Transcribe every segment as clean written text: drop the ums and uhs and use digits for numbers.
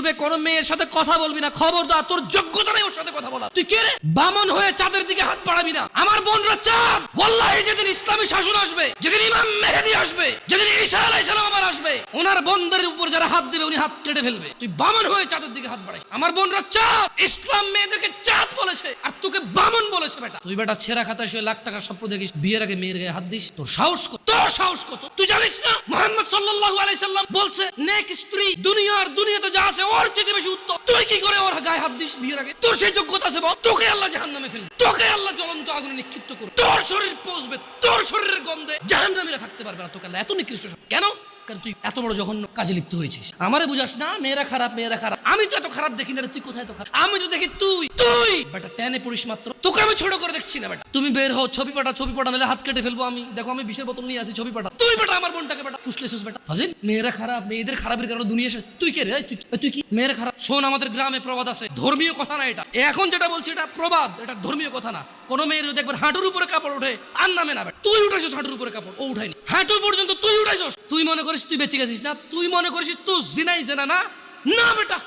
পূর্বে কোন মেয়ের সাথে কথা বলবি না, খবরদার, তোর যোগ্যতা নেই ওর সাথে কথা বলা। তুই কে রে? বামন হয়ে চাঁদের দিকে হাত বাড়াবি না। আমার বোনরা চাঁদ, ওয়াল্লাহি যেদিন ইসলামী শাসন আসবে, যেদিন ইমাম মেহেদী আসবে, যেদিন ঈসা আলাইহিস সালাম আবার আসবে, ওনার বোনদের উপর যারা হাত দেবে উনি হাত কেটে ফেলবে। তুই বামন হয়ে চাঁদের দিকে হাত বাড়াইস। আমার বোনরা চাঁদ, ইসলাম মেয়েদেরকে চাঁদ বলেছে আর তোকে বামন বলেছে। বেটা তুই বেটা ছেঁড়া খাতায় শুয়ে লাখ টাকার স্বপ্ন দেখিস, বিয়ের আগে মেয়ের গায়ে হাত দিস। তোর সাহস কত? তোর সাহস কত? তুই জানিস না মুহাম্মদ সাল্লাল্লাহু আলাইহি সাল্লাম বলছে নেক স্ত্রী দুনিয়াতে যা আছে ওর চেয়ে বেশি উত্তম। তুই কি করে ওর গায়ে হাত দিস বিয়ের আগে? তোর সেই যোগ্যতা আছে? তোকে আল্লাহ জাহান্নামে ফেলবে, তোকে আল্লাহ জ্বলন্ত আগুনে নিক্ষিপ্ত করবে, তোর শরীর পচবে, তোর শরীরের গন্ধে জাহান্নামীরা থাকতে পারবে না। তোকে আল্লাহ এত নিকৃষ্ট কেন? কারণ তুই এত বড় জঘন্য কাজে লিপ্ত হয়েছিস। আমারে বুঝাস না মেয়েরা খারাপ, মেয়েরা খারাপ। আমি তো এত খারাপ দেখি না রে, তুই কোথায় তো খারাপ? আমি তো দেখি তুই বেটা টেনে পড়িস মাত্র, তোকে আমি ছোট করে দেখছি না। বেটা তুমি বের হও, ছবি পাঠা নাহলে হাত কেটে ফেলবো আমি। দেখো আমি বিষের বোতল নিয়ে আসি, ছবি পাঠা। তুই বেটা আমার বোনটাকে বেটা ফুসলেছিস বেটা ফাজিল। মেয়েরা খারাপ, মেয়েদের খারাপের কারণে দুনিয়া শেষ। তুই কে রে? তুই কি? মেয়েরা খারাপ? শোন, আমাদের গ্রামে প্রবাদ আছে, ধর্মীয় কথা না এটা। এখন যেটা বলছি এটা প্রবাদ, এটা ধর্মীয় কথা না। কোন মেয়ের যদি একবার হাঁটুর উপরে কাপড় ওঠে আর নামে না, তুই উঠাইছিস হাঁটুর উপরে কাপড়, ও উঠাইনি। হাঁটু পর্যন্ত তুই উঠাইছিস, তুই মনে করিস তুই বেঁচে গেছিস না? তুই মনে করিস তুই জিনাই জেনা না? না বেটা,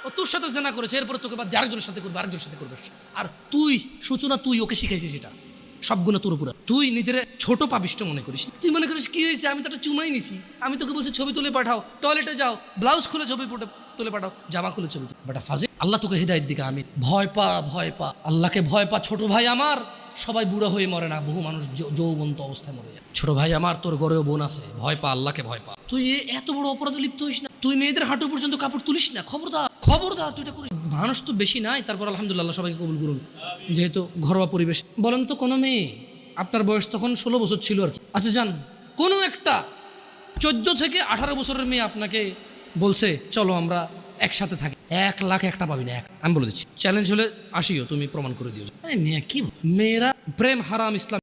ও তোর সাথে জেনা করেছে, এরপরে তোকে বাদ আরেকজনের সাথে করবে, আরেকজনের সাথে করবে। আর তুই সূচনা, তুই ওকে শিখাইছিস এটা, সব গুণ তোর উপরে। তুই নিজের ছোট পাপিষ্ট মনে করিস। তুই মনে করিস কি হয়েছে, আমি তো একটা চুমাই নিছি, আমি তোকে বলছি ছবি তুলে পাঠাও, টয়লেটে যাও, ব্লাউজ খুলে ছবি তুলে পাঠাও, জামা খুলে ছবি বেটা ফাজিল। আল্লাহ তোকে হৃদায়েত দিকে আমি ভয় পা, আল্লাহকে ভয় পা। ছোট ভাই আমার, সবাই বুড়া হয়ে মরে না, বহু মানুষ যৌবন্ত অবস্থায় মরে যায়। ছোট ভাই আমার, তোর ঘরেও বোন আছে, ভয় পা, আল্লাহকে ভয় পা। তুই এত বড় অপরাধে লিপ্ত হইস না। তুই মেয়েদের হাঁটু পর্যন্ত কাপড় তুলিস না, খবরদার তুই এটা করিস। মানুষ তো বেশি নাই, তারপর আলহামদুলিল্লাহ সবাইকে কবুল করুন, যেহেতু ঘরোয়া পরিবেশ। বলেন তো কোনো মেয়ে, আপনার বয়স তখন 16 বছর ছিল আর কি, আচ্ছা যান, কোনো একটা 14 থেকে 18 বছরের মেয়ে আপনাকে বলছে চলো আমরা একসাথে থাকি, 1 লাখ একটা পাবি না। আমি বলে দিচ্ছি, চ্যালেঞ্জ হলে আসিও, তুমি প্রমাণ করে দিও। মেয়ে কি, মেয়েরা প্রেম হারাম, ইসলাম